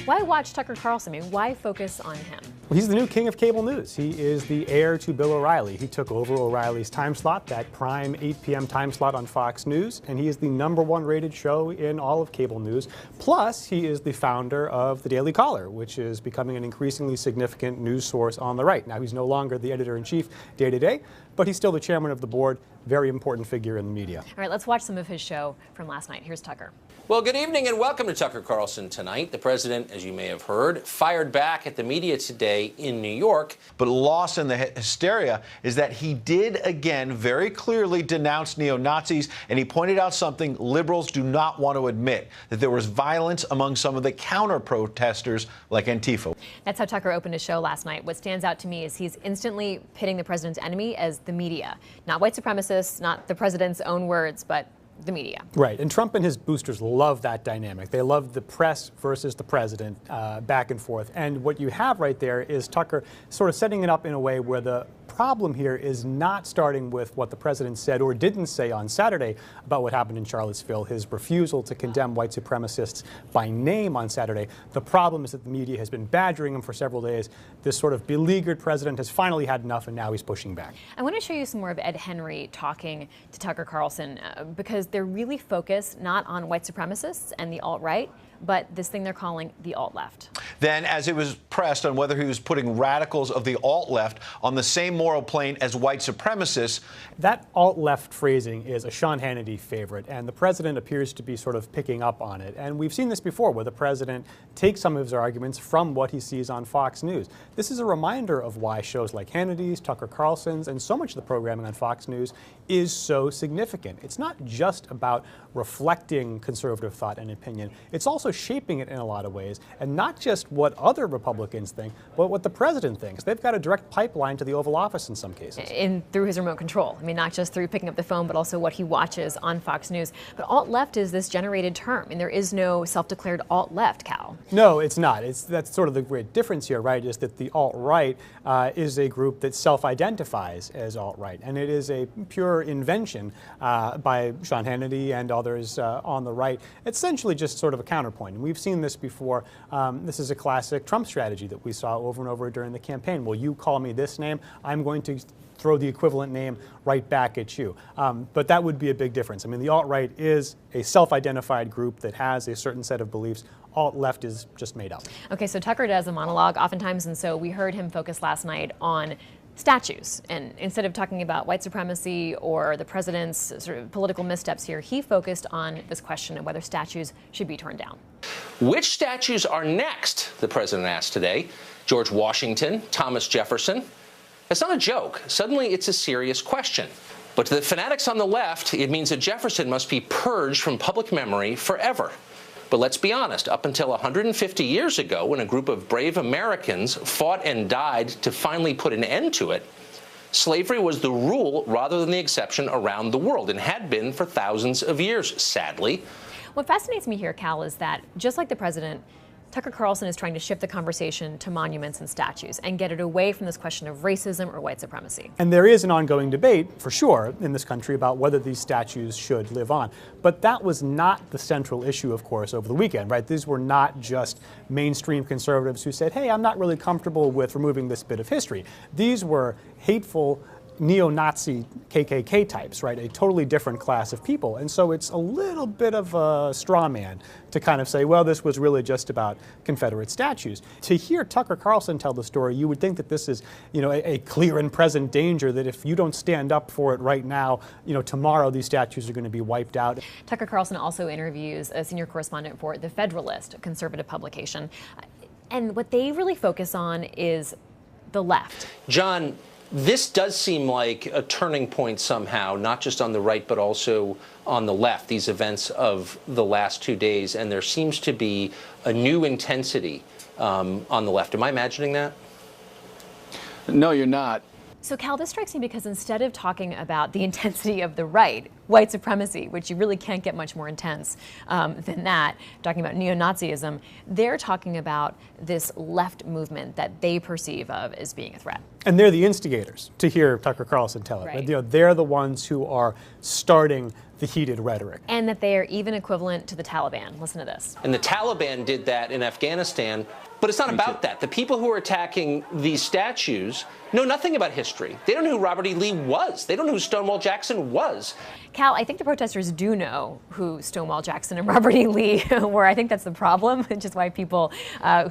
Why watch Tucker Carlson? I mean, why focus on him? Well, he's the new king of cable news. He is the heir to Bill O'Reilly. He took over O'Reilly's time slot, that prime 8 p.m. time slot on Fox News, and he is the #1 rated show in all of cable news. Plus, he is the founder of The Daily Caller, which is becoming an increasingly significant news source on the right. Now, he's no longer the editor-in-chief day-to-day, but he's still the chairman of the board, very important figure in the media. All right, let's watch some of his show from last night. Here's Tucker. Well, good evening and welcome to Tucker Carlson Tonight. The president, as you may have heard, fired back at the media today in New York. But lost in the hysteria is that he did again very clearly denounce neo-Nazis, and he pointed out something liberals do not want to admit, that there was violence among some of the counter-protesters like Antifa. That's how Tucker opened his show last night. What stands out to me is he's instantly pitting the president's enemy as the media. Not white supremacists, not the president's own words, but the media. Right, and Trump and his boosters love that dynamic. They love the press versus the president, back and forth. And what you have right there is Tucker sort of setting it up in a way where the problem here is not starting with what the president said or didn't say on Saturday about what happened in Charlottesville, his refusal to condemn white supremacists by name on Saturday. The problem is that the media has been badgering him for several days. This sort of beleaguered president has finally had enough, and now he's pushing back. I want to show you some more of Ed Henry talking to Tucker Carlson because they're really focused not on white supremacists and the alt-right, but this thing they're calling the alt-left. Then, as it was pressed on whether he was putting radicals of the alt-left on the same moral plane as white supremacists. That alt-left phrasing is a Sean Hannity favorite, and the president appears to be sort of picking up on it. And we've seen this before, where the president takes some of his arguments from what he sees on Fox News. This is a reminder of why shows like Hannity's, Tucker Carlson's, and so much of the programming on Fox News is so significant. It's not just about reflecting conservative thought and opinion. It's also shaping it in a lot of ways, and not just what other Republicans think, but what the president thinks. They've got a direct pipeline to the Oval Office in some cases. Through his remote control. I mean, not just through picking up the phone, but also what he watches on Fox News. But alt-left is this generated term, and there is no self-declared alt-left, Cal. No, it's not. That's sort of the great difference here, right, is that the alt-right is a group that self-identifies as alt-right, and it is a pure invention by Sean Hannity and others on the right. It's essentially just sort of a counterpoint. And we've seen this before. This is a classic Trump strategy that we saw over and over during the campaign. Well, you call me this name, I'm going to throw the equivalent name right back at you. But that would be a big difference. I mean, the alt-right is a self-identified group that has a certain set of beliefs. Alt-left is just made up. Okay, so Tucker does a monologue oftentimes, and so we heard him focus last night on statues. And instead of talking about white supremacy or the president's sort of political missteps here, he focused on this question of whether statues should be torn down. Which statues are next, the president asked today? George Washington, Thomas Jefferson? It's not a joke. Suddenly, it's a serious question. But to the fanatics on the left, it means that Jefferson must be purged from public memory forever. But let's be honest, up until 150 years ago, when a group of brave Americans fought and died to finally put an end to it, slavery was the rule rather than the exception around the world, and had been for thousands of years, sadly. What fascinates me here, Cal, is that just like the president, Tucker Carlson is trying to shift the conversation to monuments and statues and get it away from this question of racism or white supremacy. And there is an ongoing debate, for sure, in this country about whether these statues should live on. But that was not the central issue, of course, over the weekend, right? These were not just mainstream conservatives who said, hey, I'm not really comfortable with removing this bit of history. These were hateful neo-Nazi KKK types, right? A totally different class of people. And so it's a little bit of a straw man to kind of say, well, this was really just about Confederate statues. To hear Tucker Carlson tell the story, you would think that this is, a clear and present danger, that if you don't stand up for it right now, tomorrow these statues are going to be wiped out. Tucker Carlson also interviews a senior correspondent for The Federalist, a conservative publication. And what they really focus on is the left. John, this does seem like a turning point somehow, not just on the right, but also on the left, these events of the last 2 days. And there seems to be a new intensity on the left. Am I imagining that? No, you're not. So, Cal, this strikes me because instead of talking about the intensity of the right, white supremacy, which you really can't get much more intense than that, talking about neo-Nazism, they're talking about this left movement that they perceive of as being a threat. And they're the instigators, to hear Tucker Carlson tell it. Right. You know, they're the ones who are starting the heated rhetoric. And that they are even equivalent to the Taliban. Listen to this. And the Taliban did that in Afghanistan, but it's not about that. The people who are attacking these statues know nothing about history. They don't know who Robert E. Lee was. They don't know who Stonewall Jackson was. Cal, I think the protesters do know who Stonewall Jackson and Robert E. Lee were. I think that's the problem, which is why people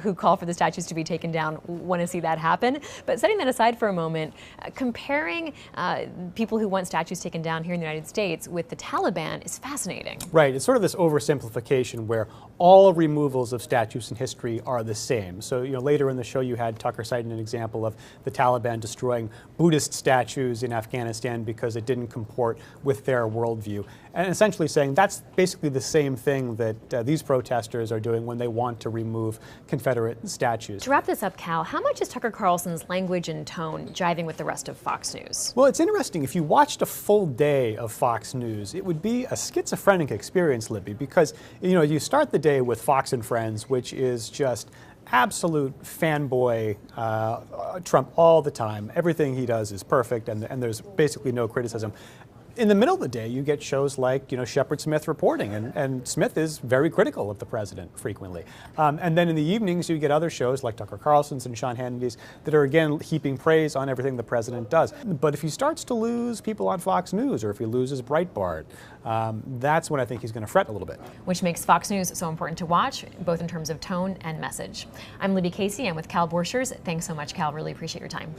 who call for the statues to be taken down want to see that happen. But setting that aside for a moment, comparing people who want statues taken down here in the United States with the Taliban is fascinating. Right. It's sort of this oversimplification where all removals of statues in history are the same. So, you know, later in the show you had Tucker citing an example of the Taliban destroying Buddhist statues in Afghanistan because it didn't comport with their worldview. And essentially saying that's basically the same thing that these protesters are doing when they want to remove Confederate statues. To wrap this up, Cal, how much is Tucker Carlson's language and tone jiving with the rest of Fox News? Well, it's interesting. If you watched a full day of Fox News, it would be a schizophrenic experience, Libby, because, you know, you start the day with Fox and Friends, which is just absolute fanboy Trump all the time. Everything he does is perfect, and there's basically no criticism. In the middle of the day, you get shows like, you know, Shepard Smith reporting, and Smith is very critical of the president frequently. And then in the evenings, you get other shows like Tucker Carlson's and Sean Hannity's that are, again, heaping praise on everything the president does. But if he starts to lose people on Fox News, or if he loses Breitbart, that's when I think he's going to fret a little bit. Which makes Fox News so important to watch, both in terms of tone and message. I'm Libby Casey. I'm with Cal Borchers. Thanks so much, Cal. Really appreciate your time.